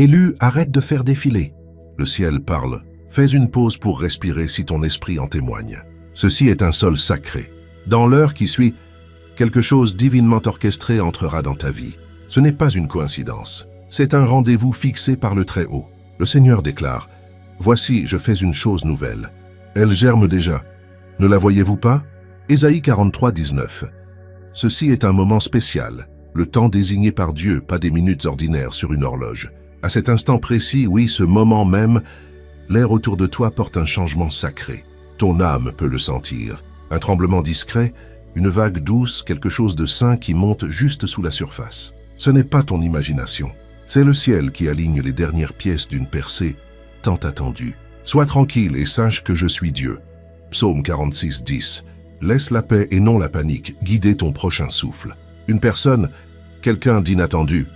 Élu, arrête de faire défiler. Le ciel parle. Fais une pause pour respirer si ton esprit en témoigne. Ceci est un sol sacré. Dans l'heure qui suit, quelque chose divinement orchestré entrera dans ta vie. Ce n'est pas une coïncidence. C'est un rendez-vous fixé par le Très-Haut. Le Seigneur déclare, « Voici, je fais une chose nouvelle. Elle germe déjà. Ne la voyez-vous pas » Ésaïe 43, 19. Ceci est un moment spécial, le temps désigné par Dieu, pas des minutes ordinaires sur une horloge. À cet instant précis, oui, ce moment même, l'air autour de toi porte un changement sacré. Ton âme peut le sentir. Un tremblement discret, une vague douce, quelque chose de sain qui monte juste sous la surface. Ce n'est pas ton imagination. C'est le ciel qui aligne les dernières pièces d'une percée tant attendue. Sois tranquille et sache que je suis Dieu. Psaume 46, 10. Laisse la paix et non la panique guider ton prochain souffle. Une personne, quelqu'un d'inattendu,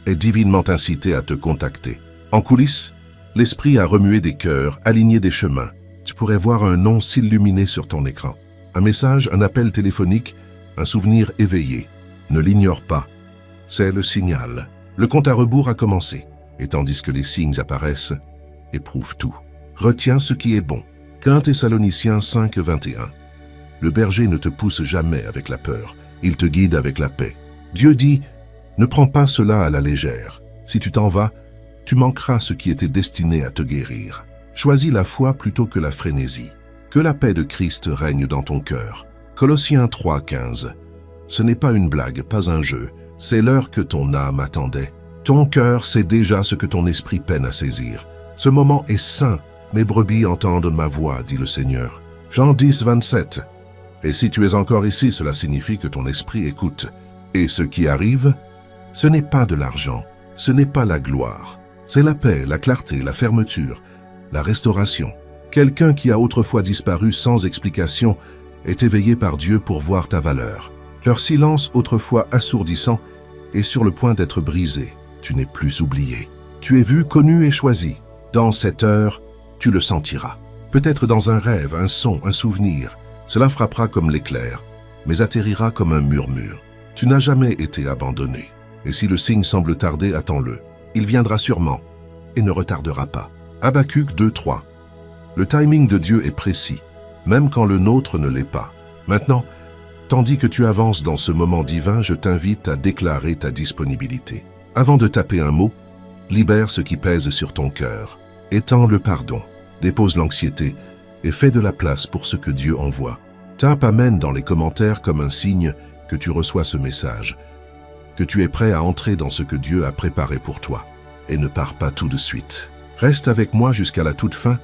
est divinement incité à te contacter. En coulisses, l'esprit a remué des cœurs, aligné des chemins. Tu pourrais voir un nom s'illuminer sur ton écran. Un message, un appel téléphonique, un souvenir éveillé. Ne l'ignore pas. C'est le signal. Le compte à rebours a commencé. Et tandis que les signes apparaissent, éprouve tout. Retiens ce qui est bon. 1 Thessaloniciens 5, 21. Le berger ne te pousse jamais avec la peur. Il te guide avec la paix. Dieu dit, ne prends pas cela à la légère. Si tu t'en vas, tu manqueras ce qui était destiné à te guérir. Choisis la foi plutôt que la frénésie. Que la paix de Christ règne dans ton cœur. Colossiens 3, 15. Ce n'est pas une blague, pas un jeu. C'est l'heure que ton âme attendait. Ton cœur sait déjà ce que ton esprit peine à saisir. Ce moment est saint. Mes brebis entendent ma voix, dit le Seigneur. Jean 10, 27. Et si tu es encore ici, cela signifie que ton esprit écoute. Et ce qui arrive, ce n'est pas de l'argent, ce n'est pas la gloire. C'est la paix, la clarté, la fermeture, la restauration. Quelqu'un qui a autrefois disparu sans explication est éveillé par Dieu pour voir ta valeur. Leur silence, autrefois assourdissant, est sur le point d'être brisé. Tu n'es plus oublié. Tu es vu, connu et choisi. Dans cette heure, tu le sentiras. Peut-être dans un rêve, un son, un souvenir. Cela frappera comme l'éclair, mais atterrira comme un murmure. Tu n'as jamais été abandonné. Et si le signe semble tarder, attends-le. Il viendra sûrement et ne retardera pas. Habacuc 2, 3. Le timing de Dieu est précis, même quand le nôtre ne l'est pas. Maintenant, tandis que tu avances dans ce moment divin, je t'invite à déclarer ta disponibilité. Avant de taper un mot, libère ce qui pèse sur ton cœur. Étends le pardon, dépose l'anxiété et fais de la place pour ce que Dieu envoie. Tape Amen dans les commentaires comme un signe que tu reçois ce message, que tu es prêt à entrer dans ce que Dieu a préparé pour toi. Et ne pars pas tout de suite. Reste avec moi jusqu'à la toute fin,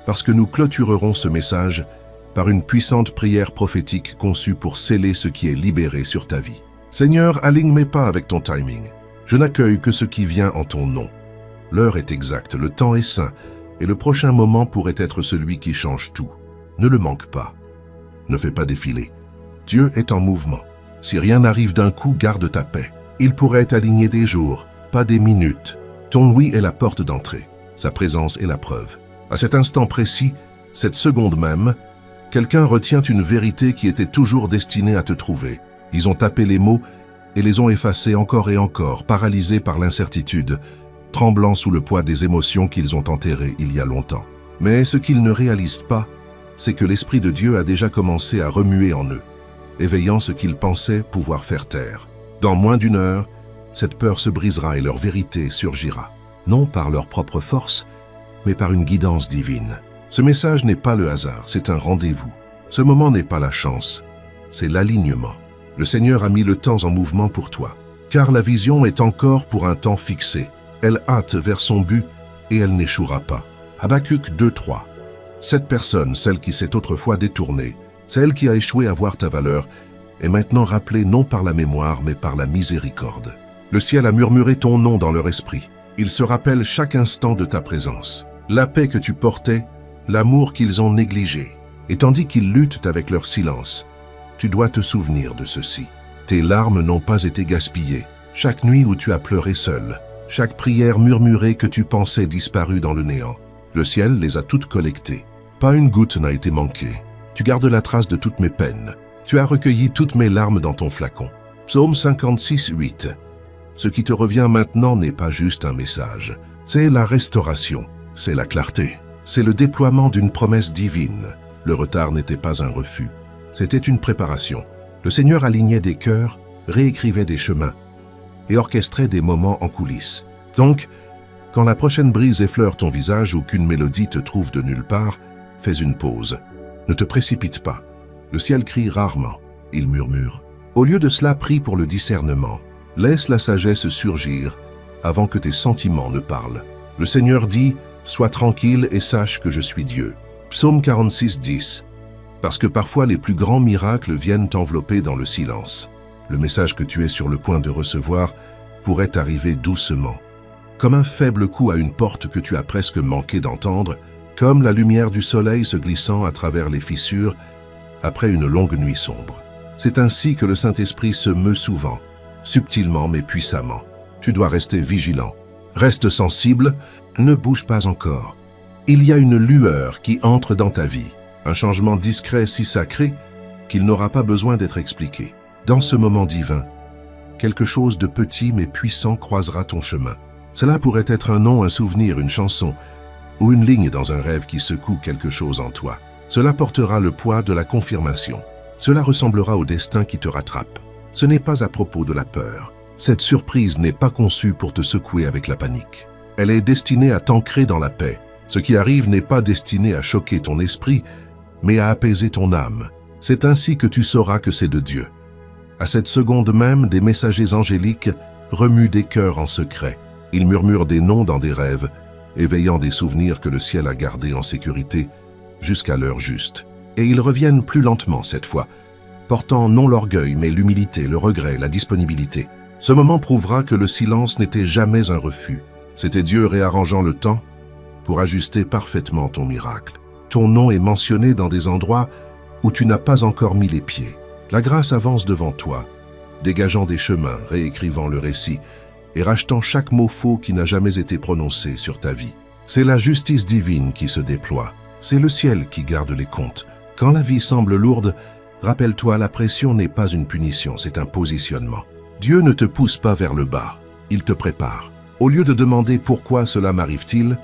parce que nous clôturerons ce message par une puissante prière prophétique conçue pour sceller ce qui est libéré sur ta vie. Seigneur, aligne mes pas avec ton timing. Je n'accueille que ce qui vient en ton nom. L'heure est exacte, le temps est saint, et le prochain moment pourrait être celui qui change tout. Ne le manque pas. Ne fais pas défiler. Dieu est en mouvement. Si rien n'arrive d'un coup, garde ta paix. Il pourrait aligner des jours, pas des minutes. Ton oui est la porte d'entrée. Sa présence est la preuve. À cet instant précis, cette seconde même, quelqu'un retient une vérité qui était toujours destinée à te trouver. Ils ont tapé les mots et les ont effacés encore et encore, paralysés par l'incertitude, tremblant sous le poids des émotions qu'ils ont enterrées il y a longtemps. Mais ce qu'ils ne réalisent pas, c'est que l'Esprit de Dieu a déjà commencé à remuer en eux, éveillant ce qu'ils pensaient pouvoir faire taire. Dans moins d'une heure, cette peur se brisera et leur vérité surgira, non par leur propre force, mais par une guidance divine. Ce message n'est pas le hasard, c'est un rendez-vous. Ce moment n'est pas la chance, c'est l'alignement. Le Seigneur a mis le temps en mouvement pour toi, car la vision est encore pour un temps fixé. Elle hâte vers son but et elle n'échouera pas. Habacuc 2, 3. Cette personne, celle qui s'est autrefois détournée, celle qui a échoué à voir ta valeur, est maintenant rappelée non par la mémoire mais par la miséricorde. Le ciel a murmuré ton nom dans leur esprit. Ils se rappellent chaque instant de ta présence. La paix que tu portais, l'amour qu'ils ont négligé. Et tandis qu'ils luttent avec leur silence, tu dois te souvenir de ceci. Tes larmes n'ont pas été gaspillées. Chaque nuit où tu as pleuré seul, chaque prière murmurée que tu pensais disparue dans le néant, le ciel les a toutes collectées. Pas une goutte n'a été manquée. Tu gardes la trace de toutes mes peines. Tu as recueilli toutes mes larmes dans ton flacon. Psaume 56, 8. Ce qui te revient maintenant n'est pas juste un message. C'est la restauration, c'est la clarté, c'est le déploiement d'une promesse divine. Le retard n'était pas un refus, c'était une préparation. Le Seigneur alignait des cœurs, réécrivait des chemins et orchestrait des moments en coulisses. Donc, quand la prochaine brise effleure ton visage ou qu'une mélodie te trouve de nulle part, fais une pause. Ne te précipite pas. Le ciel crie rarement, il murmure. Au lieu de cela, prie pour le discernement. Laisse la sagesse surgir avant que tes sentiments ne parlent. Le Seigneur dit, « Sois tranquille et sache que je suis Dieu. » Psaume 46, 10. Parce que parfois les plus grands miracles viennent t'envelopper dans le silence. Le message que tu es sur le point de recevoir pourrait arriver doucement. Comme un faible coup à une porte que tu as presque manqué d'entendre, comme la lumière du soleil se glissant à travers les fissures après une longue nuit sombre. C'est ainsi que le Saint-Esprit se meut souvent, subtilement mais puissamment. Tu dois rester vigilant. Reste sensible, ne bouge pas encore. Il y a une lueur qui entre dans ta vie, un changement discret si sacré qu'il n'aura pas besoin d'être expliqué. Dans ce moment divin, quelque chose de petit mais puissant croisera ton chemin. Cela pourrait être un nom, un souvenir, une chanson, ou une ligne dans un rêve qui secoue quelque chose en toi. Cela portera le poids de la confirmation. Cela ressemblera au destin qui te rattrape. Ce n'est pas à propos de la peur. Cette surprise n'est pas conçue pour te secouer avec la panique. Elle est destinée à t'ancrer dans la paix. Ce qui arrive n'est pas destiné à choquer ton esprit, mais à apaiser ton âme. C'est ainsi que tu sauras que c'est de Dieu. À cette seconde même, des messagers angéliques remuent des cœurs en secret. Ils murmurent des noms dans des rêves, éveillant des souvenirs que le ciel a gardés en sécurité jusqu'à l'heure juste. Et ils reviennent plus lentement cette fois, portant non l'orgueil mais l'humilité, le regret, la disponibilité. Ce moment prouvera que le silence n'était jamais un refus. C'était Dieu réarrangeant le temps pour ajuster parfaitement ton miracle. Ton nom est mentionné dans des endroits où tu n'as pas encore mis les pieds. La grâce avance devant toi, dégageant des chemins, réécrivant le récit et rachetant chaque mot faux qui n'a jamais été prononcé sur ta vie. C'est la justice divine qui se déploie. C'est le ciel qui garde les comptes. Quand la vie semble lourde, rappelle-toi, la pression n'est pas une punition, c'est un positionnement. Dieu ne te pousse pas vers le bas, il te prépare. Au lieu de demander pourquoi cela m'arrive-t-il,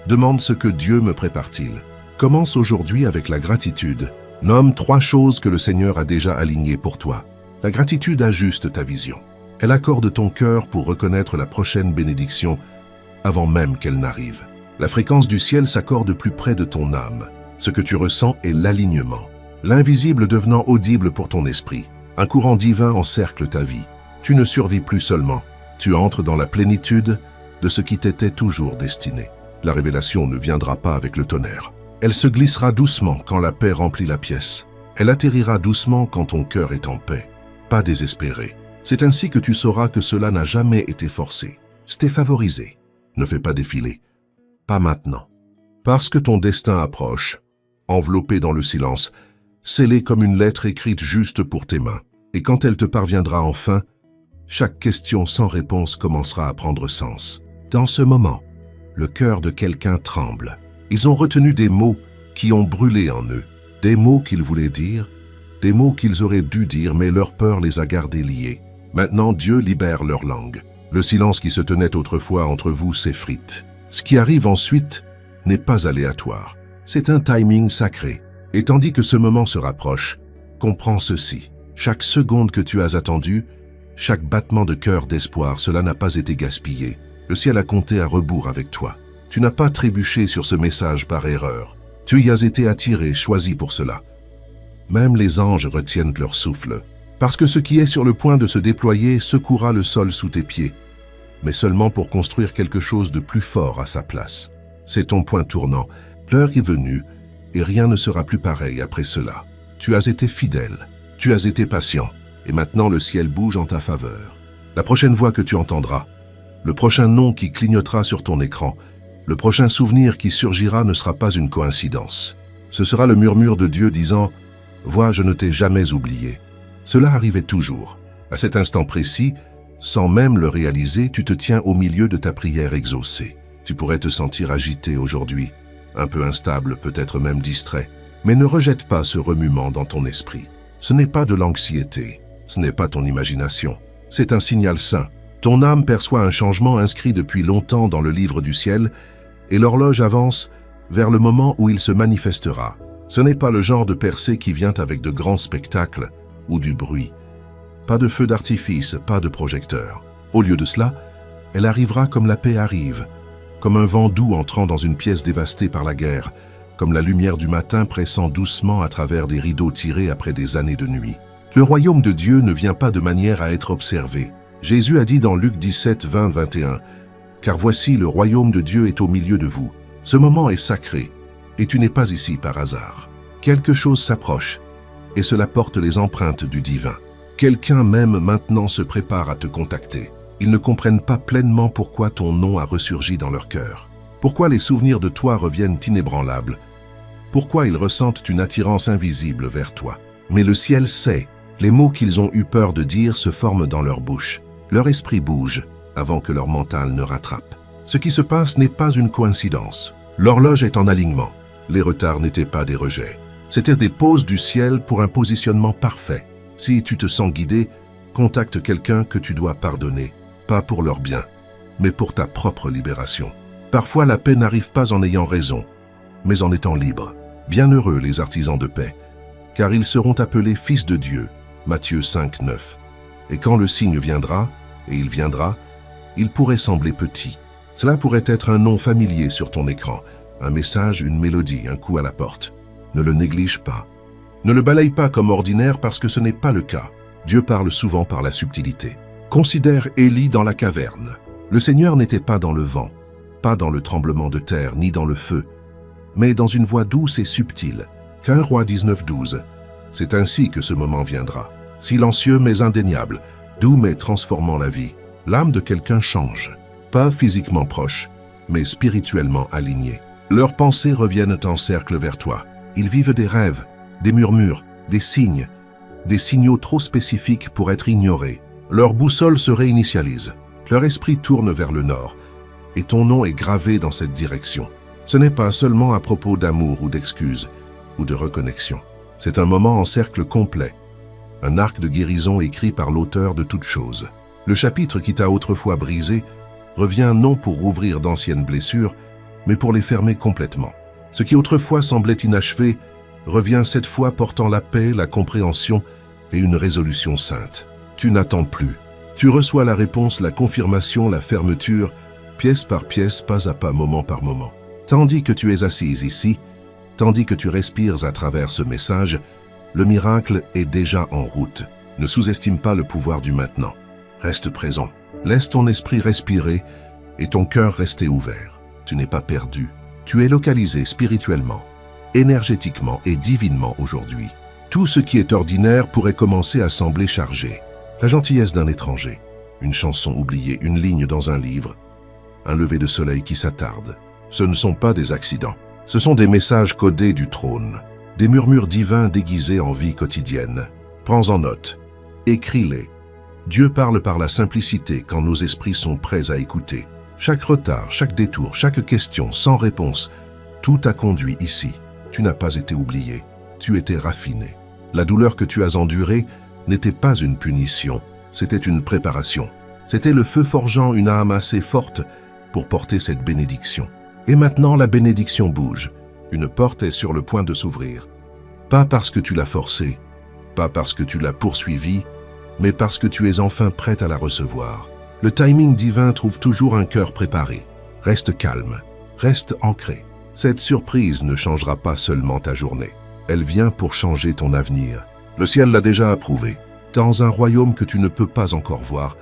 demande ce que Dieu me prépare-t-il. Commence aujourd'hui avec la gratitude. Nomme 3 choses que le Seigneur a déjà alignées pour toi. La gratitude ajuste ta vision. Elle accorde ton cœur pour reconnaître la prochaine bénédiction avant même qu'elle n'arrive. La fréquence du ciel s'accorde plus près de ton âme. Ce que tu ressens est l'alignement. L'invisible devenant audible pour ton esprit. Un courant divin encercle ta vie. Tu ne survis plus seulement. Tu entres dans la plénitude de ce qui t'était toujours destiné. La révélation ne viendra pas avec le tonnerre. Elle se glissera doucement quand la paix remplit la pièce. Elle atterrira doucement quand ton cœur est en paix, pas désespéré. C'est ainsi que tu sauras que cela n'a jamais été forcé. C'était favorisé. Ne fais pas défiler. Pas maintenant. Parce que ton destin approche, enveloppé dans le silence, scellé comme une lettre écrite juste pour tes mains. Et quand elle te parviendra enfin, chaque question sans réponse commencera à prendre sens. Dans ce moment, le cœur de quelqu'un tremble. Ils ont retenu des mots qui ont brûlé en eux, des mots qu'ils voulaient dire, des mots qu'ils auraient dû dire, mais leur peur les a gardés liés. Maintenant, Dieu libère leur langue. Le silence qui se tenait autrefois entre vous s'effrite. Ce qui arrive ensuite n'est pas aléatoire. C'est un timing sacré. Et tandis que ce moment se rapproche, comprends ceci. Chaque seconde que tu as attendue, chaque battement de cœur d'espoir, cela n'a pas été gaspillé. Le ciel a compté à rebours avec toi. Tu n'as pas trébuché sur ce message par erreur. Tu y as été attiré, choisi pour cela. Même les anges retiennent leur souffle. Parce que ce qui est sur le point de se déployer secouera le sol sous tes pieds, mais seulement pour construire quelque chose de plus fort à sa place. C'est ton point tournant. L'heure est venue, et rien ne sera plus pareil après cela. Tu as été fidèle, tu as été patient, et maintenant le ciel bouge en ta faveur. La prochaine voix que tu entendras, le prochain nom qui clignotera sur ton écran, le prochain souvenir qui surgira ne sera pas une coïncidence. Ce sera le murmure de Dieu disant « Vois, je ne t'ai jamais oublié ». Cela arrivait toujours. À cet instant précis, sans même le réaliser, tu te tiens au milieu de ta prière exaucée. Tu pourrais te sentir agité aujourd'hui, un peu instable, peut-être même distrait. Mais ne rejette pas ce remuement dans ton esprit. Ce n'est pas de l'anxiété, ce n'est pas ton imagination. C'est un signal sain. Ton âme perçoit un changement inscrit depuis longtemps dans le livre du ciel et l'horloge avance vers le moment où il se manifestera. Ce n'est pas le genre de percée qui vient avec de grands spectacles ou du bruit. Pas de feu d'artifice, pas de projecteur. Au lieu de cela, elle arrivera comme la paix arrive, comme un vent doux entrant dans une pièce dévastée par la guerre, comme la lumière du matin pressant doucement à travers des rideaux tirés après des années de nuit. Le royaume de Dieu ne vient pas de manière à être observé. Jésus a dit dans Luc 17, 20, 21, « Car voici, le royaume de Dieu est au milieu de vous. Ce moment est sacré, et tu n'es pas ici par hasard. Quelque chose s'approche, et cela porte les empreintes du divin. Quelqu'un même maintenant se prépare à te contacter. Ils ne comprennent pas pleinement pourquoi ton nom a ressurgi dans leur cœur. Pourquoi les souvenirs de toi reviennent inébranlables. Pourquoi ils ressentent une attirance invisible vers toi. Mais le ciel sait, les mots qu'ils ont eu peur de dire se forment dans leur bouche. Leur esprit bouge avant que leur mental ne rattrape. Ce qui se passe n'est pas une coïncidence. L'horloge est en alignement. Les retards n'étaient pas des rejets. C'étaient des pauses du ciel pour un positionnement parfait. Si tu te sens guidé, contacte quelqu'un que tu dois pardonner, pas pour leur bien, mais pour ta propre libération. Parfois, la paix n'arrive pas en ayant raison, mais en étant libre. Bienheureux les artisans de paix, car ils seront appelés fils de Dieu. Matthieu 5, 9. Et quand le signe viendra, et il viendra, il pourrait sembler petit. Cela pourrait être un nom familier sur ton écran, un message, une mélodie, un coup à la porte. Ne le néglige pas. Ne le balaye pas comme ordinaire parce que ce n'est pas le cas. Dieu parle souvent par la subtilité. Considère Élie dans la caverne. Le Seigneur n'était pas dans le vent, pas dans le tremblement de terre, ni dans le feu, mais dans une voix douce et subtile. 1 Roi 19, 12. C'est ainsi que ce moment viendra. Silencieux mais indéniable, doux mais transformant la vie. L'âme de quelqu'un change. Pas physiquement proche, mais spirituellement aligné. Leurs pensées reviennent en cercle vers toi. Ils vivent des rêves, des murmures, des signes, des signaux trop spécifiques pour être ignorés. Leur boussole se réinitialise. Leur esprit tourne vers le nord. Et ton nom est gravé dans cette direction. Ce n'est pas seulement à propos d'amour ou d'excuses, ou de reconnexion. C'est un moment en cercle complet. Un arc de guérison écrit par l'auteur de toutes choses. Le chapitre qui t'a autrefois brisé revient non pour rouvrir d'anciennes blessures, mais pour les fermer complètement. Ce qui autrefois semblait inachevé revient cette fois portant la paix, la compréhension et une résolution sainte. Tu n'attends plus. Tu reçois la réponse, la confirmation, la fermeture, pièce par pièce, pas à pas, moment par moment. Tandis que tu es assise ici, tandis que tu respires à travers ce message, le miracle est déjà en route. Ne sous-estime pas le pouvoir du maintenant. Reste présent. Laisse ton esprit respirer et ton cœur rester ouvert. Tu n'es pas perdu. Tu es localisé spirituellement, énergétiquement et divinement aujourd'hui. Tout ce qui est ordinaire pourrait commencer à sembler chargé. La gentillesse d'un étranger, une chanson oubliée, une ligne dans un livre, un lever de soleil qui s'attarde. Ce ne sont pas des accidents. Ce sont des messages codés du trône, des murmures divins déguisés en vie quotidienne. Prends-en note, écris-les. Dieu parle par la simplicité quand nos esprits sont prêts à écouter. Chaque retard, chaque détour, chaque question sans réponse, tout a conduit ici. Tu n'as pas été oublié, tu étais raffiné. La douleur que tu as endurée n'était pas une punition, c'était une préparation. C'était le feu forgeant une âme assez forte pour porter cette bénédiction. Et maintenant, la bénédiction bouge. Une porte est sur le point de s'ouvrir. Pas parce que tu l'as forcée, pas parce que tu l'as poursuivie, mais parce que tu es enfin prête à la recevoir. Le timing divin trouve toujours un cœur préparé. Reste calme, reste ancré. Cette surprise ne changera pas seulement ta journée. Elle vient pour changer ton avenir. Le ciel l'a déjà approuvé. Dans un royaume que tu ne peux pas encore voir,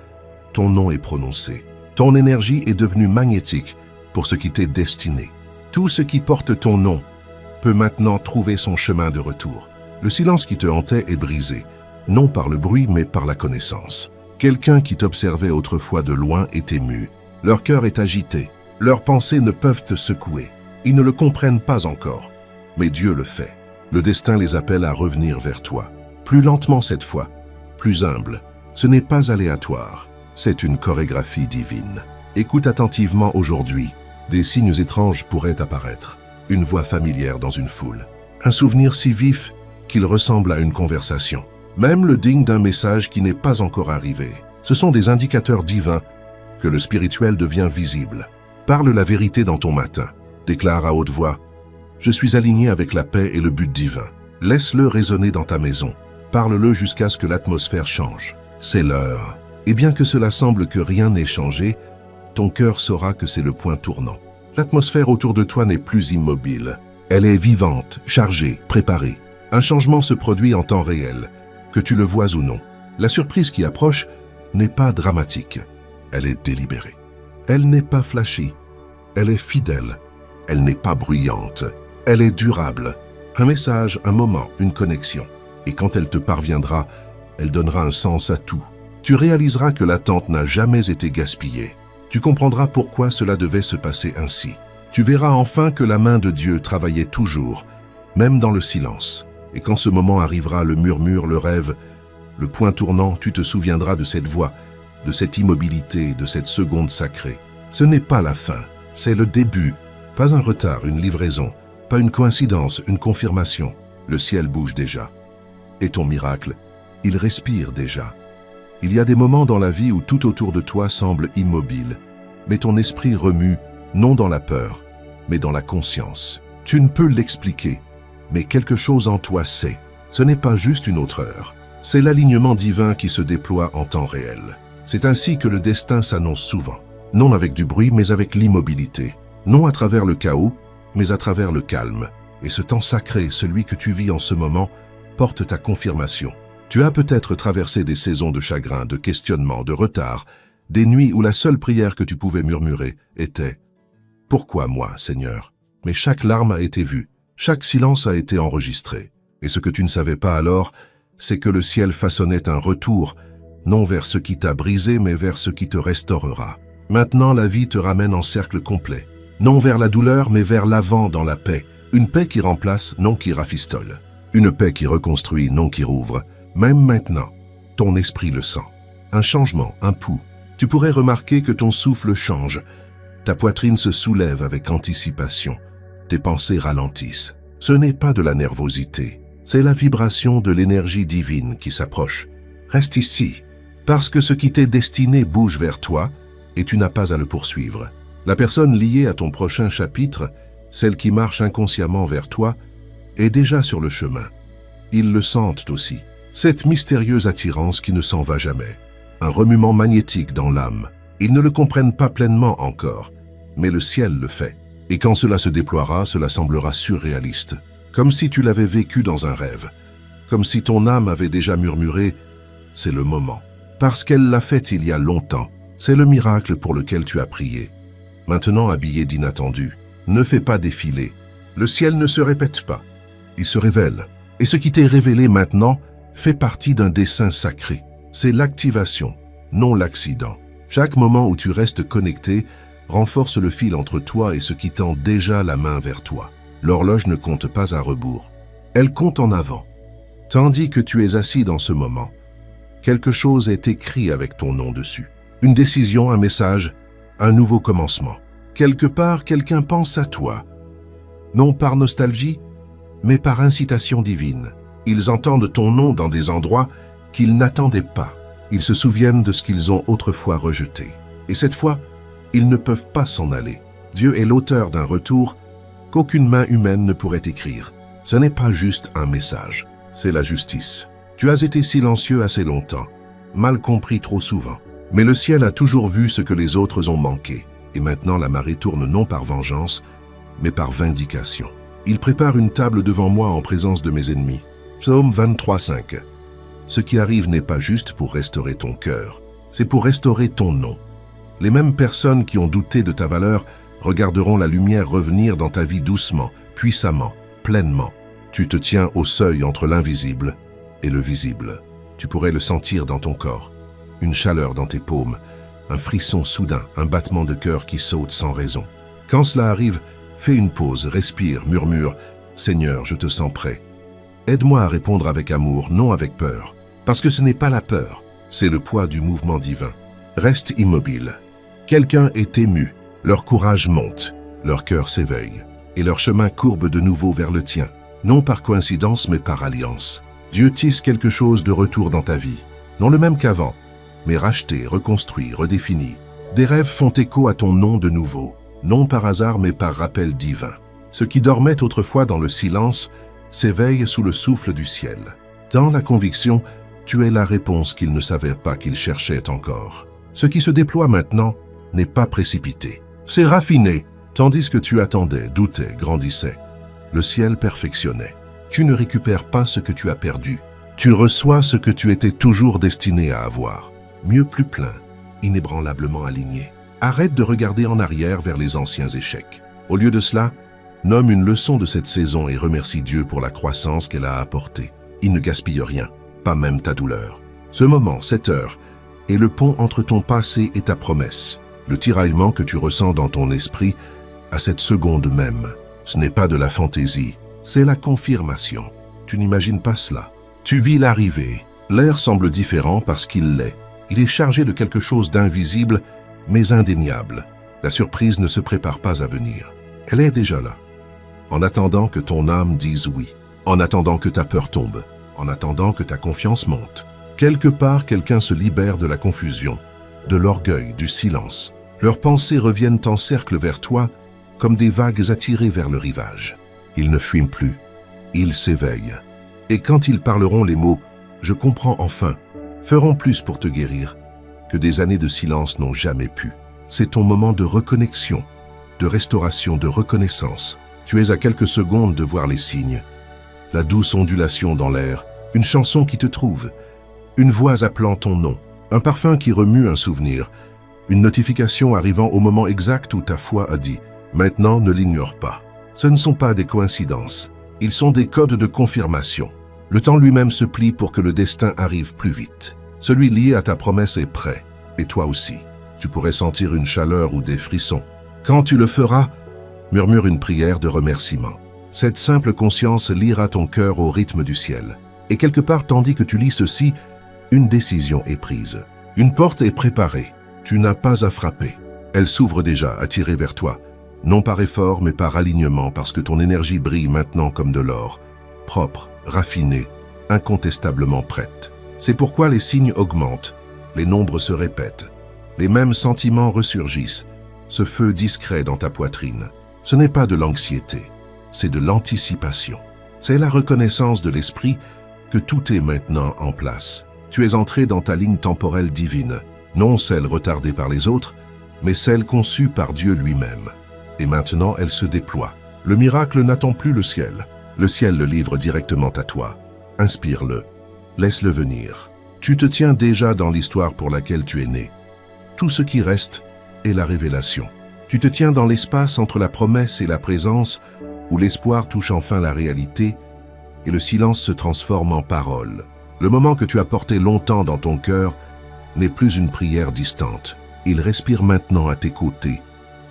ton nom est prononcé. Ton énergie est devenue magnétique pour ce qui t'est destiné. Tout ce qui porte ton nom peut maintenant trouver son chemin de retour. Le silence qui te hantait est brisé, non par le bruit mais par la connaissance. Quelqu'un qui t'observait autrefois de loin est ému. Leur cœur est agité. Leurs pensées ne peuvent te secouer. Ils ne le comprennent pas encore, mais Dieu le fait. Le destin les appelle à revenir vers toi. Plus lentement cette fois, plus humble. Ce n'est pas aléatoire, c'est une chorégraphie divine. Écoute attentivement aujourd'hui. Des signes étranges pourraient apparaître. Une voix familière dans une foule. Un souvenir si vif qu'il ressemble à une conversation. Même le digne d'un message qui n'est pas encore arrivé. Ce sont des indicateurs divins que le spirituel devient visible. Parle la vérité dans ton matin. Déclare à haute voix « Je suis aligné avec la paix et le but divin ». Laisse-le résonner dans ta maison. Parle-le jusqu'à ce que l'atmosphère change. C'est l'heure. Et bien que cela semble que rien n'ait changé, ton cœur saura que c'est le point tournant. L'atmosphère autour de toi n'est plus immobile. Elle est vivante, chargée, préparée. Un changement se produit en temps réel, que tu le vois ou non. La surprise qui approche n'est pas dramatique. Elle est délibérée. Elle n'est pas flashy. Elle est fidèle. Elle n'est pas bruyante. Elle est durable. Un message, un moment, une connexion. Et quand elle te parviendra, elle donnera un sens à tout. Tu réaliseras que l'attente n'a jamais été gaspillée. Tu comprendras pourquoi cela devait se passer ainsi. Tu verras enfin que la main de Dieu travaillait toujours, même dans le silence. Et quand ce moment arrivera, le murmure, le rêve, le point tournant, tu te souviendras de cette voix, de cette immobilité, de cette seconde sacrée. Ce n'est pas la fin, c'est le début. Pas un retard, une livraison, pas une coïncidence, une confirmation. Le ciel bouge déjà. Et ton miracle, il respire déjà. Il y a des moments dans la vie où tout autour de toi semble immobile, mais ton esprit remue, non dans la peur, mais dans la conscience. Tu ne peux l'expliquer, mais quelque chose en toi sait. Ce n'est pas juste une autre heure. C'est l'alignement divin qui se déploie en temps réel. C'est ainsi que le destin s'annonce souvent. Non avec du bruit, mais avec l'immobilité. Non à travers le chaos, mais à travers le calme. Et ce temps sacré, celui que tu vis en ce moment, porte ta confirmation. Tu as peut-être traversé des saisons de chagrin, de questionnement, de retard, des nuits où la seule prière que tu pouvais murmurer était « Pourquoi moi, Seigneur ?» Mais chaque larme a été vue, chaque silence a été enregistré. Et ce que tu ne savais pas alors, c'est que le ciel façonnait un retour, non vers ce qui t'a brisé, mais vers ce qui te restaurera. Maintenant, la vie te ramène en cercle complet. Non vers la douleur, mais vers l'avant dans la paix. Une paix qui remplace, non qui rafistole. Une paix qui reconstruit, non qui rouvre. Même maintenant, ton esprit le sent. Un changement, un pouls. Tu pourrais remarquer que ton souffle change. Ta poitrine se soulève avec anticipation. Tes pensées ralentissent. Ce n'est pas de la nervosité. C'est la vibration de l'énergie divine qui s'approche. Reste ici, parce que ce qui t'est destiné bouge vers toi et tu n'as pas à le poursuivre. La personne liée à ton prochain chapitre, celle qui marche inconsciemment vers toi, est déjà sur le chemin. Ils le sentent aussi. Cette mystérieuse attirance qui ne s'en va jamais. Un remuement magnétique dans l'âme. Ils ne le comprennent pas pleinement encore, mais le ciel le fait. Et quand cela se déploiera, cela semblera surréaliste. Comme si tu l'avais vécu dans un rêve. Comme si ton âme avait déjà murmuré « c'est le moment ». Parce qu'elle l'a fait il y a longtemps. C'est le miracle pour lequel tu as prié. Maintenant habillé d'inattendu, ne fais pas défiler. Le ciel ne se répète pas. Il se révèle. Et ce qui t'est révélé maintenant fait partie d'un dessein sacré. C'est l'activation, non l'accident. Chaque moment où tu restes connecté renforce le fil entre toi et ce qui tend déjà la main vers toi. L'horloge ne compte pas à rebours. Elle compte en avant. Tandis que tu es assis dans ce moment, quelque chose est écrit avec ton nom dessus. Une décision, un message, un nouveau commencement. Quelque part, quelqu'un pense à toi. Non par nostalgie, mais par incitation divine. Ils entendent ton nom dans des endroits qu'ils n'attendaient pas. Ils se souviennent de ce qu'ils ont autrefois rejeté. Et cette fois, ils ne peuvent pas s'en aller. Dieu est l'auteur d'un retour qu'aucune main humaine ne pourrait écrire. Ce n'est pas juste un message, c'est la justice. Tu as été silencieux assez longtemps, mal compris trop souvent. Mais le ciel a toujours vu ce que les autres ont manqué. Et maintenant la marée tourne non par vengeance, mais par vindication. Il prépare une table devant moi en présence de mes ennemis. Psaume 23:5. Ce qui arrive n'est pas juste pour restaurer ton cœur, c'est pour restaurer ton nom. Les mêmes personnes qui ont douté de ta valeur regarderont la lumière revenir dans ta vie doucement, puissamment, pleinement. Tu te tiens au seuil entre l'invisible et le visible. Tu pourrais le sentir dans ton corps, une chaleur dans tes paumes, un frisson soudain, un battement de cœur qui saute sans raison. Quand cela arrive, fais une pause, respire, murmure « Seigneur, je te sens prêt ». Aide-moi à répondre avec amour, non avec peur. Parce que ce n'est pas la peur, c'est le poids du mouvement divin. Reste immobile. Quelqu'un est ému, leur courage monte, leur cœur s'éveille, et leur chemin courbe de nouveau vers le tien. Non par coïncidence, mais par alliance. Dieu tisse quelque chose de retour dans ta vie. Non le même qu'avant, mais rachetés, reconstruits, redéfinis. Des rêves font écho à ton nom de nouveau, non par hasard mais par rappel divin. Ce qui dormait autrefois dans le silence s'éveille sous le souffle du ciel. Dans la conviction, tu es la réponse qu'ils ne savaient pas qu'ils cherchaient encore. Ce qui se déploie maintenant n'est pas précipité. C'est raffiné, tandis que tu attendais, doutais, grandissais. Le ciel perfectionnait. Tu ne récupères pas ce que tu as perdu. Tu reçois ce que tu étais toujours destiné à avoir. Mieux plus plein, inébranlablement aligné. Arrête de regarder en arrière vers les anciens échecs. Au lieu de cela, nomme une leçon de cette saison et remercie Dieu pour la croissance qu'elle a apportée. Il ne gaspille rien, pas même ta douleur. Ce moment, cette heure, est le pont entre ton passé et ta promesse. Le tiraillement que tu ressens dans ton esprit à cette seconde même. Ce n'est pas de la fantaisie, c'est la confirmation. Tu n'imagines pas cela. Tu vis l'arrivée. L'air semble différent parce qu'il l'est. Il est chargé de quelque chose d'invisible, mais indéniable. La surprise ne se prépare pas à venir. Elle est déjà là. En attendant que ton âme dise oui. En attendant que ta peur tombe. En attendant que ta confiance monte. Quelque part, quelqu'un se libère de la confusion, de l'orgueil, du silence. Leurs pensées reviennent en cercle vers toi, comme des vagues attirées vers le rivage. Ils ne fuient plus. Ils s'éveillent. Et quand ils parleront les mots « je comprends enfin », feront plus pour te guérir que des années de silence n'ont jamais pu. C'est ton moment de reconnexion, de restauration, de reconnaissance. Tu es à quelques secondes de voir les signes. La douce ondulation dans l'air, une chanson qui te trouve, une voix appelant ton nom, un parfum qui remue un souvenir, une notification arrivant au moment exact où ta foi a dit « maintenant ne l'ignore pas ». Ce ne sont pas des coïncidences, ils sont des codes de confirmation. Le temps lui-même se plie pour que le destin arrive plus vite. Celui lié à ta promesse est prêt, et toi aussi. Tu pourrais sentir une chaleur ou des frissons. Quand tu le feras, murmure une prière de remerciement. Cette simple conscience lira ton cœur au rythme du ciel. Et quelque part, tandis que tu lis ceci, une décision est prise. Une porte est préparée. Tu n'as pas à frapper. Elle s'ouvre déjà, attirée vers toi. Non par effort, mais par alignement, parce que ton énergie brille maintenant comme de l'or. Propre, raffinée, incontestablement prête. C'est pourquoi les signes augmentent, les nombres se répètent, les mêmes sentiments ressurgissent, ce feu discret dans ta poitrine. Ce n'est pas de l'anxiété, c'est de l'anticipation. C'est la reconnaissance de l'esprit que tout est maintenant en place. Tu es entré dans ta ligne temporelle divine, non celle retardée par les autres, mais celle conçue par Dieu lui-même. Et maintenant, elle se déploie. Le miracle n'attend plus le ciel. Le ciel le livre directement à toi. Inspire-le. Laisse-le venir. Tu te tiens déjà dans l'histoire pour laquelle tu es né. Tout ce qui reste est la révélation. Tu te tiens dans l'espace entre la promesse et la présence, où l'espoir touche enfin la réalité, et le silence se transforme en parole. Le moment que tu as porté longtemps dans ton cœur n'est plus une prière distante. Il respire maintenant à tes côtés.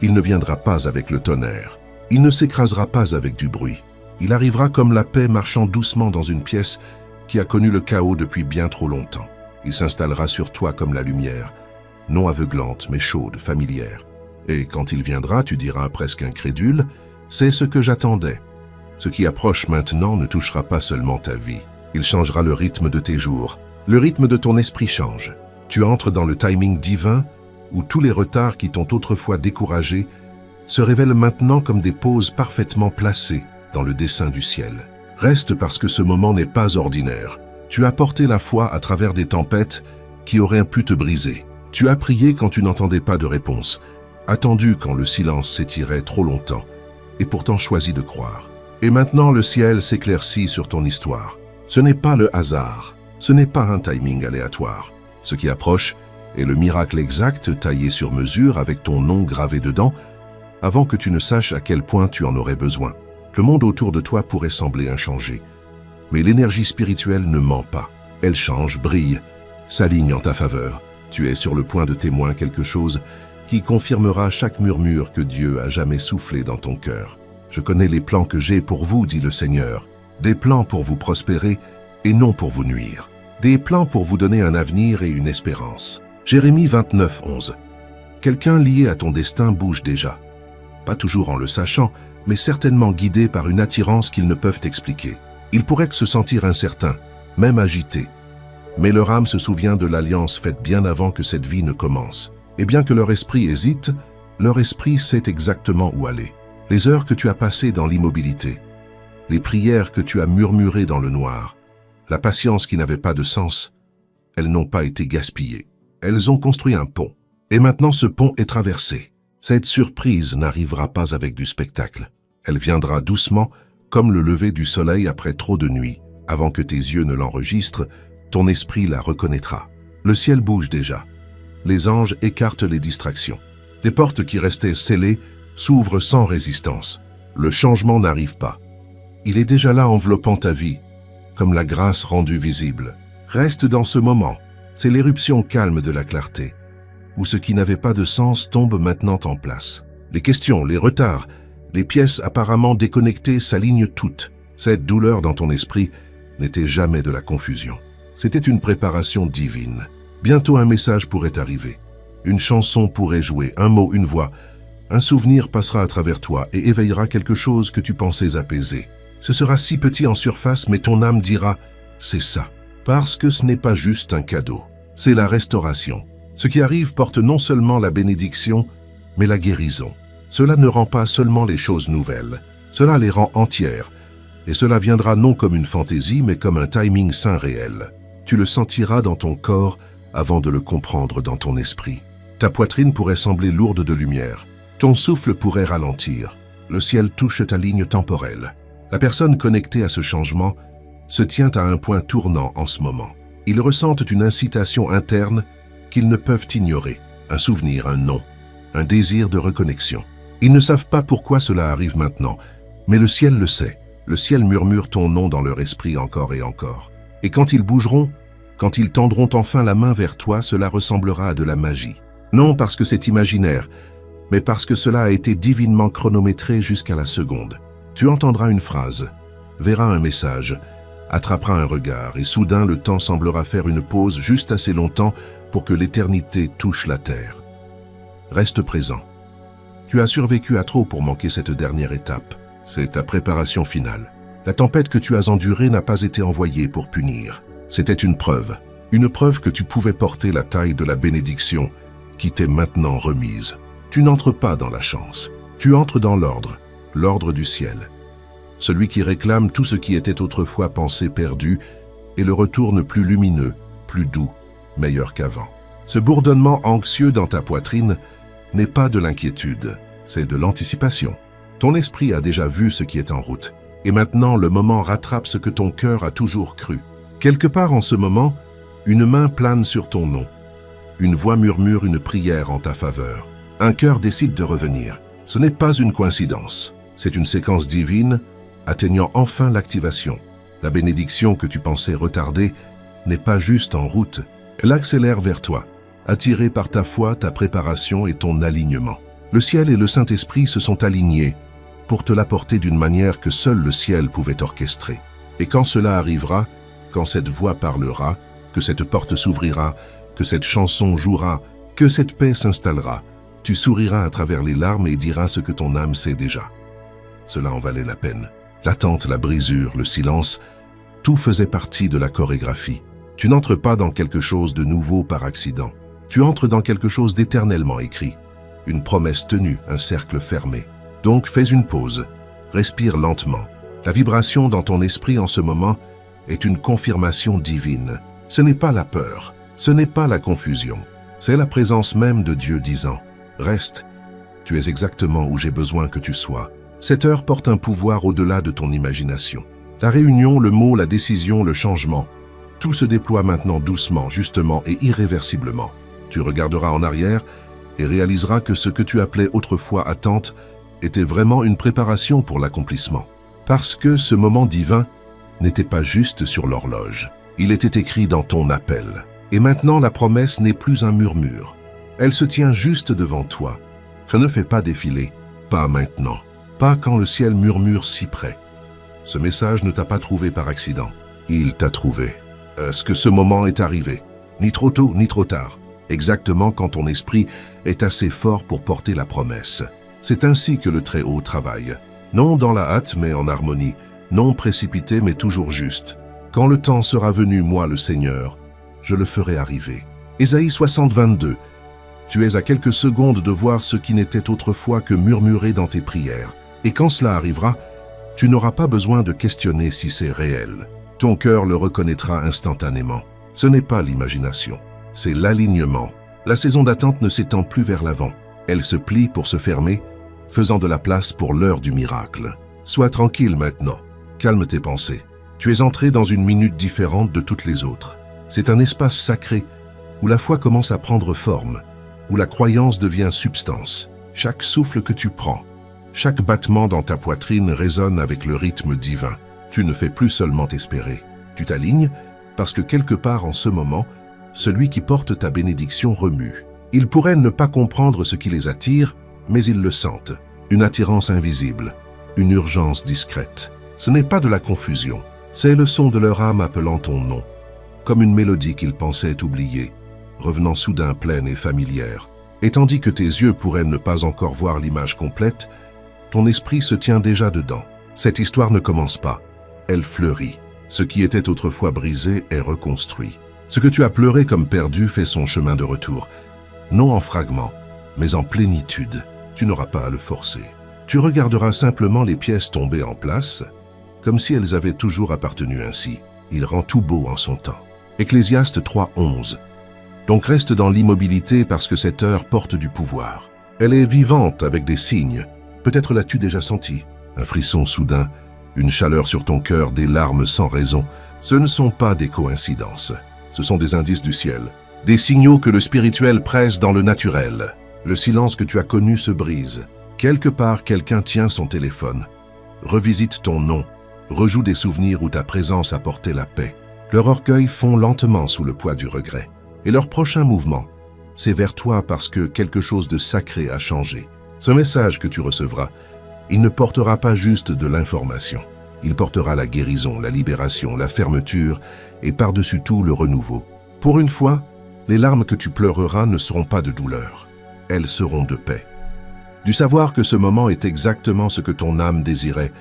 Il ne viendra pas avec le tonnerre. Il ne s'écrasera pas avec du bruit. Il arrivera comme la paix marchant doucement dans une pièce qui a connu le chaos depuis bien trop longtemps. Il s'installera sur toi comme la lumière, non aveuglante mais chaude, familière. Et quand il viendra, tu diras presque incrédule, « c'est ce que j'attendais ». Ce qui approche maintenant ne touchera pas seulement ta vie. Il changera le rythme de tes jours. Le rythme de ton esprit change. Tu entres dans le timing divin où tous les retards qui t'ont autrefois découragé se révèlent maintenant comme des pauses parfaitement placées dans le dessein du ciel. Reste parce que ce moment n'est pas ordinaire. Tu as porté la foi à travers des tempêtes qui auraient pu te briser. Tu as prié quand tu n'entendais pas de réponse, attendu quand le silence s'étirait trop longtemps, et pourtant choisi de croire. Et maintenant le ciel s'éclaircit sur ton histoire. Ce n'est pas le hasard, ce n'est pas un timing aléatoire. Ce qui approche est le miracle exact taillé sur mesure avec ton nom gravé dedans, avant que tu ne saches à quel point tu en aurais besoin. Le monde autour de toi pourrait sembler inchangé, mais l'énergie spirituelle ne ment pas. Elle change, brille, s'aligne en ta faveur. Tu es sur le point de témoin quelque chose qui confirmera chaque murmure que Dieu a jamais soufflé dans ton cœur. Je connais les plans que j'ai pour vous, dit le Seigneur, des plans pour vous prospérer et non pour vous nuire, des plans pour vous donner un avenir et une espérance. Jérémie 29, 11. Quelqu'un lié à ton destin bouge déjà. Pas toujours en le sachant, mais certainement guidé par une attirance qu'ils ne peuvent expliquer. Ils pourraient se sentir incertains, même agités. Mais leur âme se souvient de l'alliance faite bien avant que cette vie ne commence. Et bien que leur esprit hésite, leur esprit sait exactement où aller. Les heures que tu as passées dans l'immobilité, les prières que tu as murmurées dans le noir, la patience qui n'avait pas de sens, elles n'ont pas été gaspillées. Elles ont construit un pont. Et maintenant ce pont est traversé. Cette surprise n'arrivera pas avec du spectacle. Elle viendra doucement, comme le lever du soleil après trop de nuit. Avant que tes yeux ne l'enregistrent, ton esprit la reconnaîtra. Le ciel bouge déjà. Les anges écartent les distractions. Des portes qui restaient scellées s'ouvrent sans résistance. Le changement n'arrive pas. Il est déjà là enveloppant ta vie, comme la grâce rendue visible. Reste dans ce moment. C'est l'éruption calme de la clarté, où ce qui n'avait pas de sens tombe maintenant en place. Les questions, les retards, les pièces apparemment déconnectées s'alignent toutes. Cette douleur dans ton esprit n'était jamais de la confusion. C'était une préparation divine. Bientôt un message pourrait arriver. Une chanson pourrait jouer, un mot, une voix. Un souvenir passera à travers toi et éveillera quelque chose que tu pensais apaiser. Ce sera si petit en surface, mais ton âme dira « c'est ça ». Parce que ce n'est pas juste un cadeau, c'est la restauration. Ce qui arrive porte non seulement la bénédiction, mais la guérison. Cela ne rend pas seulement les choses nouvelles, cela les rend entières. Et cela viendra non comme une fantaisie, mais comme un timing sain réel. Tu le sentiras dans ton corps avant de le comprendre dans ton esprit. Ta poitrine pourrait sembler lourde de lumière. Ton souffle pourrait ralentir. Le ciel touche ta ligne temporelle. La personne connectée à ce changement se tient à un point tournant en ce moment. Ils ressentent une incitation interne qu'ils ne peuvent ignorer. Un souvenir, un nom, un désir de reconnexion. Ils ne savent pas pourquoi cela arrive maintenant, mais le ciel le sait. Le ciel murmure ton nom dans leur esprit encore et encore. Et quand ils bougeront, quand ils tendront enfin la main vers toi, cela ressemblera à de la magie. Non parce que c'est imaginaire, mais parce que cela a été divinement chronométré jusqu'à la seconde. Tu entendras une phrase, verras un message, attraperas un regard, et soudain le temps semblera faire une pause juste assez longtemps pour que l'éternité touche la terre. Reste présent. Tu as survécu à trop pour manquer cette dernière étape. C'est ta préparation finale. La tempête que tu as endurée n'a pas été envoyée pour punir. C'était une preuve que tu pouvais porter la taille de la bénédiction qui t'est maintenant remise. Tu n'entres pas dans la chance. Tu entres dans l'ordre du ciel. Celui qui réclame tout ce qui était autrefois pensé perdu et le retourne plus lumineux, plus doux, meilleur qu'avant. Ce bourdonnement anxieux dans ta poitrine n'est pas de l'inquiétude, c'est de l'anticipation. Ton esprit a déjà vu ce qui est en route, et maintenant le moment rattrape ce que ton cœur a toujours cru. Quelque part en ce moment, une main plane sur ton nom. Une voix murmure une prière en ta faveur. Un cœur décide de revenir. Ce n'est pas une coïncidence, c'est une séquence divine atteignant enfin l'activation. La bénédiction que tu pensais retardée n'est pas juste en route, elle accélère vers toi, attirée par ta foi, ta préparation et ton alignement. Le ciel et le Saint-Esprit se sont alignés pour te l'apporter d'une manière que seul le ciel pouvait orchestrer. Et quand cela arrivera, quand cette voix parlera, que cette porte s'ouvrira, que cette chanson jouera, que cette paix s'installera, tu souriras à travers les larmes et diras ce que ton âme sait déjà. Cela en valait la peine. L'attente, la brisure, le silence, tout faisait partie de la chorégraphie. Tu n'entres pas dans quelque chose de nouveau par accident. Tu entres dans quelque chose d'éternellement écrit. Une promesse tenue, un cercle fermé. Donc fais une pause, respire lentement. La vibration dans ton esprit en ce moment est une confirmation divine. Ce n'est pas la peur, ce n'est pas la confusion. C'est la présence même de Dieu disant « Reste, tu es exactement où j'ai besoin que tu sois ». Cette heure porte un pouvoir au-delà de ton imagination. La réunion, le mot, la décision, le changement, tout se déploie maintenant doucement, justement et irréversiblement. Tu regarderas en arrière et réaliseras que ce que tu appelais autrefois attente était vraiment une préparation pour l'accomplissement. Parce que ce moment divin n'était pas juste sur l'horloge. Il était écrit dans ton appel. Et maintenant, la promesse n'est plus un murmure. Elle se tient juste devant toi. Ça ne fait pas défiler, pas maintenant. Pas quand le ciel murmure si près. Ce message ne t'a pas trouvé par accident. Il t'a trouvé. Est-ce que ce moment est arrivé? Ni trop tôt, ni trop tard. Exactement quand ton esprit est assez fort pour porter la promesse. C'est ainsi que le Très-Haut travaille. Non dans la hâte, mais en harmonie. Non précipité, mais toujours juste. Quand le temps sera venu, moi, le Seigneur, je le ferai arriver. Ésaïe 60, 22. Tu es à quelques secondes de voir ce qui n'était autrefois que murmurer dans tes prières. Et quand cela arrivera, tu n'auras pas besoin de questionner si c'est réel. Ton cœur le reconnaîtra instantanément. Ce n'est pas l'imagination, c'est l'alignement. La saison d'attente ne s'étend plus vers l'avant. Elle se plie pour se fermer, faisant de la place pour l'heure du miracle. Sois tranquille maintenant, calme tes pensées. Tu es entré dans une minute différente de toutes les autres. C'est un espace sacré où la foi commence à prendre forme, où la croyance devient substance. Chaque souffle que tu prends, chaque battement dans ta poitrine résonne avec le rythme divin. Tu ne fais plus seulement espérer. Tu t'alignes parce que quelque part en ce moment, celui qui porte ta bénédiction remue. Ils pourraient ne pas comprendre ce qui les attire, mais ils le sentent. Une attirance invisible, une urgence discrète. Ce n'est pas de la confusion, c'est le son de leur âme appelant ton nom, comme une mélodie qu'ils pensaient oublier, revenant soudain pleine et familière. Et tandis que tes yeux pourraient ne pas encore voir l'image complète, ton esprit se tient déjà dedans. Cette histoire ne commence pas, elle fleurit. Ce qui était autrefois brisé est reconstruit. Ce que tu as pleuré comme perdu fait son chemin de retour, non en fragments, mais en plénitude. Tu n'auras pas à le forcer. Tu regarderas simplement les pièces tomber en place, comme si elles avaient toujours appartenu ainsi. Il rend tout beau en son temps. Ecclésiaste 3, 11. Donc reste dans l'immobilité parce que cette heure porte du pouvoir. Elle est vivante avec des signes. Peut-être l'as-tu déjà senti. Un frisson soudain, une chaleur sur ton cœur, des larmes sans raison. Ce ne sont pas des coïncidences. Ce sont des indices du ciel. Des signaux que le spirituel presse dans le naturel. Le silence que tu as connu se brise. Quelque part, quelqu'un tient son téléphone. Revisite ton nom. Rejoue des souvenirs où ta présence apportait la paix. Leur orgueil fond lentement sous le poids du regret. Et leur prochain mouvement, c'est vers toi parce que quelque chose de sacré a changé. Ce message que tu recevras, il ne portera pas juste de l'information. Il portera la guérison, la libération, la fermeture et par-dessus tout le renouveau. Pour une fois, les larmes que tu pleureras ne seront pas de douleur. Elles seront de paix. Du savoir que ce moment est exactement ce que ton âme désirait,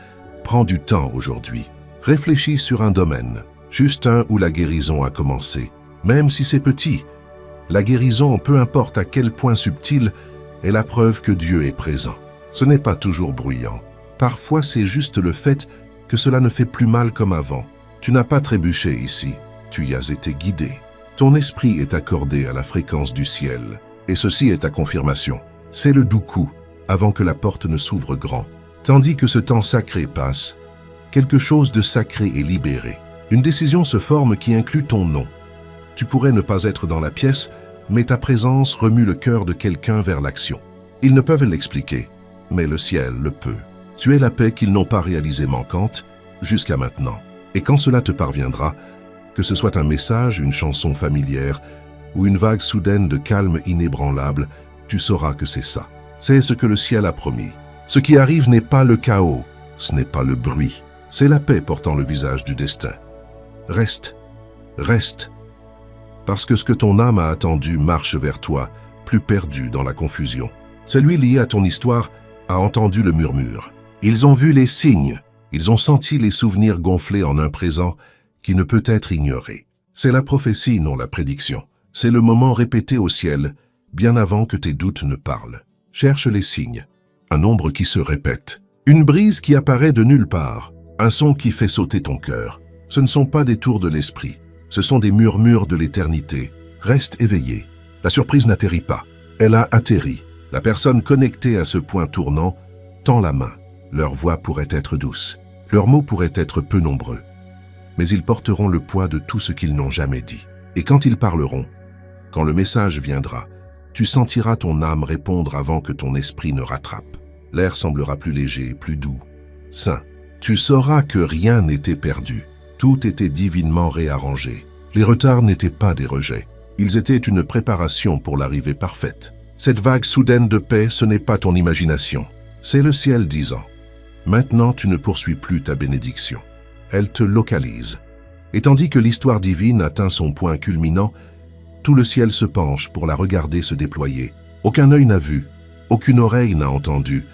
prends du temps aujourd'hui. Réfléchis sur un domaine, juste un où la guérison a commencé. Même si c'est petit, la guérison, peu importe à quel point subtil, est la preuve que Dieu est présent. Ce n'est pas toujours bruyant. Parfois, c'est juste le fait que cela ne fait plus mal comme avant. Tu n'as pas trébuché ici, tu y as été guidé. Ton esprit est accordé à la fréquence du ciel. Et ceci est ta confirmation. C'est le doux coup, avant que la porte ne s'ouvre grand. Tandis que ce temps sacré passe, quelque chose de sacré est libéré. Une décision se forme qui inclut ton nom. Tu pourrais ne pas être dans la pièce, mais ta présence remue le cœur de quelqu'un vers l'action. Ils ne peuvent l'expliquer, mais le ciel le peut. Tu es la paix qu'ils n'ont pas réalisée manquante, jusqu'à maintenant. Et quand cela te parviendra, que ce soit un message, une chanson familière, ou une vague soudaine de calme inébranlable, tu sauras que c'est ça. C'est ce que le ciel a promis. Ce qui arrive n'est pas le chaos, ce n'est pas le bruit, c'est la paix portant le visage du destin. Reste, reste, parce que ce que ton âme a attendu marche vers toi, plus perdu dans la confusion. Celui lié à ton histoire a entendu le murmure. Ils ont vu les signes, ils ont senti les souvenirs gonflés en un présent qui ne peut être ignoré. C'est la prophétie, non la prédiction. C'est le moment répété au ciel, bien avant que tes doutes ne parlent. Cherche les signes, un ombre qui se répète, une brise qui apparaît de nulle part, un son qui fait sauter ton cœur. Ce ne sont pas des tours de l'esprit, ce sont des murmures de l'éternité. Reste éveillé. La surprise n'atterrit pas, elle a atterri. La personne connectée à ce point tournant tend la main. Leur voix pourrait être douce, leurs mots pourraient être peu nombreux, mais ils porteront le poids de tout ce qu'ils n'ont jamais dit. Et quand ils parleront, quand le message viendra, tu sentiras ton âme répondre avant que ton esprit ne rattrape. L'air semblera plus léger, plus doux, sain. Tu sauras que rien n'était perdu. Tout était divinement réarrangé. Les retards n'étaient pas des rejets. Ils étaient une préparation pour l'arrivée parfaite. Cette vague soudaine de paix, ce n'est pas ton imagination. C'est le ciel disant « Maintenant, tu ne poursuis plus ta bénédiction. » Elle te localise. Et tandis que l'histoire divine atteint son point culminant, tout le ciel se penche pour la regarder se déployer. Aucun œil n'a vu, aucune oreille n'a entendu,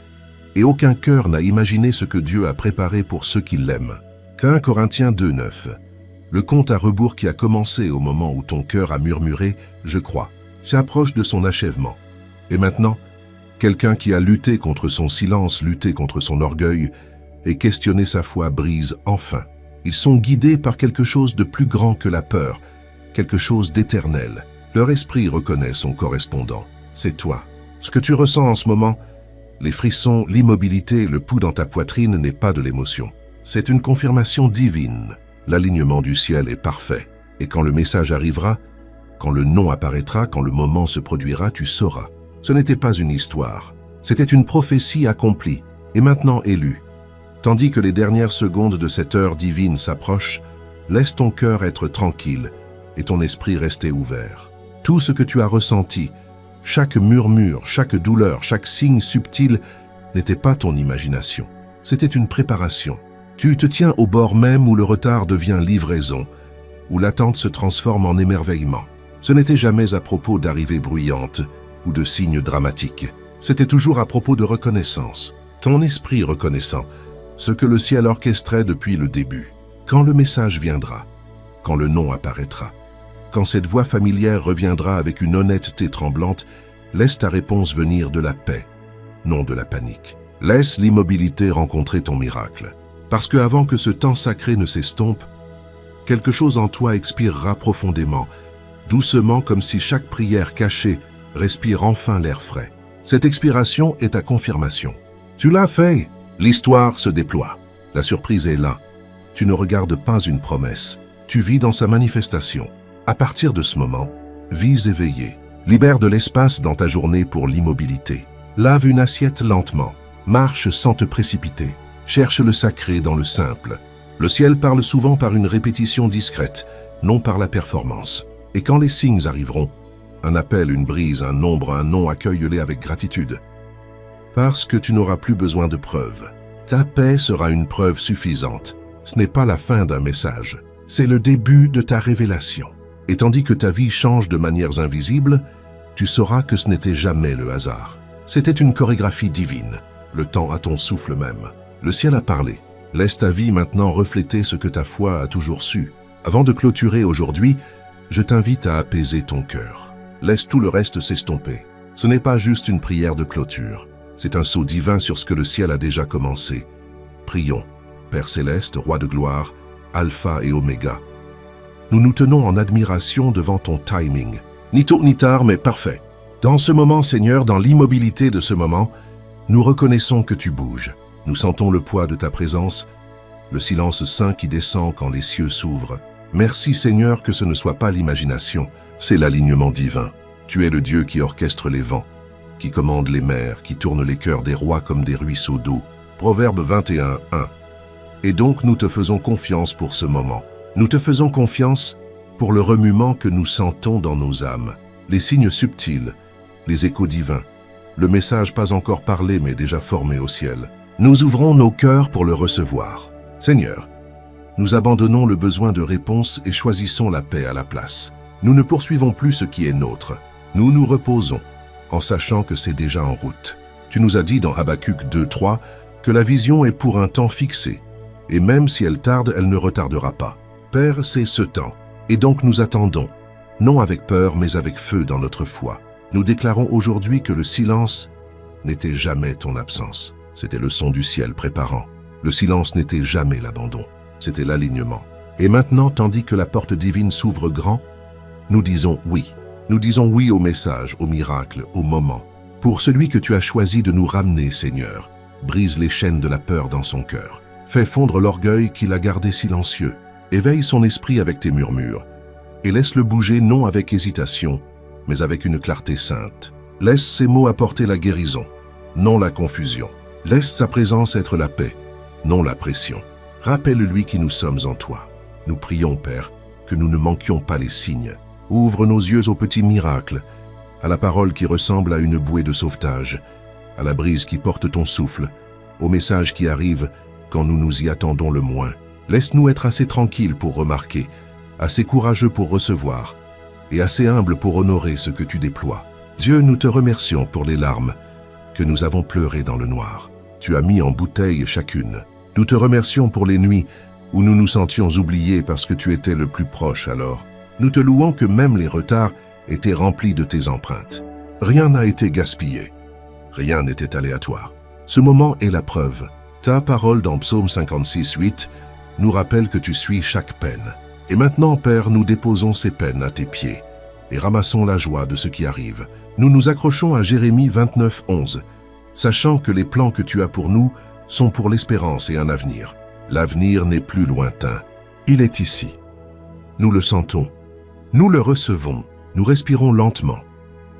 et aucun cœur n'a imaginé ce que Dieu a préparé pour ceux qui l'aiment. 1 Corinthiens 2, 9. Le compte à rebours qui a commencé au moment où ton cœur a murmuré « Je crois » s'approche de son achèvement. Et maintenant, quelqu'un qui a lutté contre son silence, lutté contre son orgueil et questionné sa foi brise enfin. Ils sont guidés par quelque chose de plus grand que la peur, quelque chose d'éternel. Leur esprit reconnaît son correspondant. C'est toi. Ce que tu ressens en ce moment, les frissons, l'immobilité, le pouls dans ta poitrine n'est pas de l'émotion. C'est une confirmation divine. L'alignement du ciel est parfait. Et quand le message arrivera, quand le nom apparaîtra, quand le moment se produira, tu sauras. Ce n'était pas une histoire. C'était une prophétie accomplie et maintenant élue. Tandis que les dernières secondes de cette heure divine s'approchent, laisse ton cœur être tranquille et ton esprit rester ouvert. Tout ce que tu as ressenti, chaque murmure, chaque douleur, chaque signe subtil n'était pas ton imagination. C'était une préparation. Tu te tiens au bord même où le retard devient livraison, où l'attente se transforme en émerveillement. Ce n'était jamais à propos d'arrivées bruyantes ou de signes dramatiques. C'était toujours à propos de reconnaissance. Ton esprit reconnaissant ce que le ciel orchestrait depuis le début. Quand le message viendra, quand le nom apparaîtra, quand cette voix familière reviendra avec une honnêteté tremblante, laisse ta réponse venir de la paix, non de la panique. Laisse l'immobilité rencontrer ton miracle. Parce que avant que ce temps sacré ne s'estompe, quelque chose en toi expirera profondément, doucement comme si chaque prière cachée respire enfin l'air frais. Cette expiration est ta confirmation. Tu l'as fait, l'histoire se déploie. La surprise est là. Tu ne regardes pas une promesse, tu vis dans sa manifestation. À partir de ce moment, vis éveillé. Libère de l'espace dans ta journée pour l'immobilité. Lave une assiette lentement. Marche sans te précipiter. Cherche le sacré dans le simple. Le ciel parle souvent par une répétition discrète, non par la performance. Et quand les signes arriveront, un appel, une brise, un nombre, un nom, accueille-les avec gratitude. Parce que tu n'auras plus besoin de preuves. Ta paix sera une preuve suffisante. Ce n'est pas la fin d'un message, c'est le début de ta révélation. Et tandis que ta vie change de manières invisibles, tu sauras que ce n'était jamais le hasard. C'était une chorégraphie divine, le temps à ton souffle même. Le ciel a parlé. Laisse ta vie maintenant refléter ce que ta foi a toujours su. Avant de clôturer aujourd'hui, je t'invite à apaiser ton cœur. Laisse tout le reste s'estomper. Ce n'est pas juste une prière de clôture. C'est un sceau divin sur ce que le ciel a déjà commencé. Prions, Père Céleste, Roi de gloire, Alpha et Oméga. Nous nous tenons en admiration devant ton timing. Ni tôt ni tard, mais parfait. Dans ce moment, Seigneur, dans l'immobilité de ce moment, nous reconnaissons que tu bouges. Nous sentons le poids de ta présence, le silence saint qui descend quand les cieux s'ouvrent. Merci, Seigneur, que ce ne soit pas l'imagination, c'est l'alignement divin. Tu es le Dieu qui orchestre les vents, qui commande les mers, qui tourne les cœurs des rois comme des ruisseaux d'eau. Proverbe 21, 1. Et donc nous te faisons confiance pour ce moment. Nous te faisons confiance pour le remuement que nous sentons dans nos âmes, les signes subtils, les échos divins, le message pas encore parlé mais déjà formé au ciel. Nous ouvrons nos cœurs pour le recevoir. Seigneur, nous abandonnons le besoin de réponse et choisissons la paix à la place. Nous ne poursuivons plus ce qui est nôtre. Nous nous reposons, en sachant que c'est déjà en route. Tu nous as dit dans Habacuc 2:3 que la vision est pour un temps fixé, et même si elle tarde, elle ne retardera pas. Père, c'est ce temps, et donc nous attendons, non avec peur, mais avec feu dans notre foi. Nous déclarons aujourd'hui que le silence n'était jamais ton absence. C'était le son du ciel préparant. Le silence n'était jamais l'abandon, c'était l'alignement. Et maintenant, tandis que la porte divine s'ouvre grand, nous disons oui. Nous disons oui au message, au miracle, au moment. Pour celui que tu as choisi de nous ramener, Seigneur, brise les chaînes de la peur dans son cœur. Fais fondre l'orgueil qu'il a gardé silencieux. Éveille son esprit avec tes murmures. Et laisse-le bouger non avec hésitation, mais avec une clarté sainte. Laisse ses mots apporter la guérison, non la confusion. Laisse sa présence être la paix, non la pression. Rappelle-lui qui nous sommes en toi. Nous prions, Père, que nous ne manquions pas les signes. Ouvre nos yeux aux petits miracles, à la parole qui ressemble à une bouée de sauvetage, à la brise qui porte ton souffle, au message qui arrive quand nous nous y attendons le moins. Laisse-nous être assez tranquilles pour remarquer, assez courageux pour recevoir, et assez humbles pour honorer ce que tu déploies. Dieu, nous te remercions pour les larmes que nous avons pleurées dans le noir. Tu as mis en bouteille chacune. Nous te remercions pour les nuits où nous nous sentions oubliés parce que tu étais le plus proche alors. Nous te louons que même les retards étaient remplis de tes empreintes. Rien n'a été gaspillé. Rien n'était aléatoire. Ce moment est la preuve. Ta parole dans Psaume 56, 8 nous rappelle que tu suis chaque peine. Et maintenant, Père, nous déposons ces peines à tes pieds et ramassons la joie de ce qui arrive. Nous nous accrochons à Jérémie 29, 11, sachant que les plans que tu as pour nous sont pour l'espérance et un avenir. L'avenir n'est plus lointain. Il est ici. Nous le sentons. Nous le recevons. Nous respirons lentement,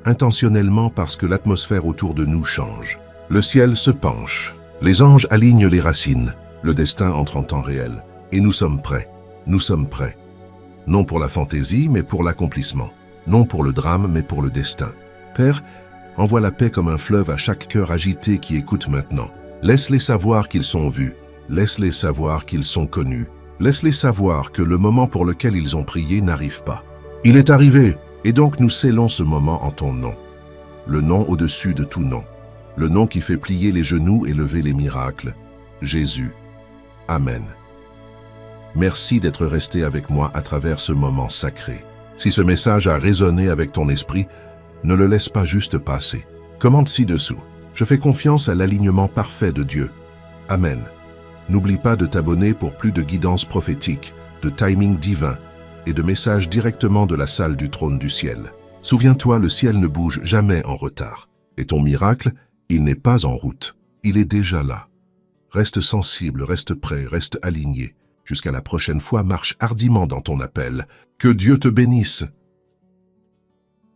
intentionnellement parce que l'atmosphère autour de nous change. Le ciel se penche. Les anges alignent les racines. Le destin entre en temps réel. Et nous sommes prêts. Nous sommes prêts. Non pour la fantaisie, mais pour l'accomplissement. Non pour le drame, mais pour le destin. Père, envoie la paix comme un fleuve à chaque cœur agité qui écoute maintenant. Laisse-les savoir qu'ils sont vus. Laisse-les savoir qu'ils sont connus. Laisse-les savoir que le moment pour lequel ils ont prié n'arrive pas. Il est arrivé, et donc nous scellons ce moment en ton nom. Le nom au-dessus de tout nom. Le nom qui fait plier les genoux et lever les miracles. Jésus. Amen. Merci d'être resté avec moi à travers ce moment sacré. Si ce message a résonné avec ton esprit, ne le laisse pas juste passer. Commente ci-dessous. Je fais confiance à l'alignement parfait de Dieu. Amen. N'oublie pas de t'abonner pour plus de guidance prophétique, de timing divin et de messages directement de la salle du trône du ciel. Souviens-toi, le ciel ne bouge jamais en retard. Et ton miracle, il n'est pas en route. Il est déjà là. Reste sensible, reste prêt, reste aligné. Jusqu'à la prochaine fois, marche hardiment dans ton appel. Que Dieu te bénisse.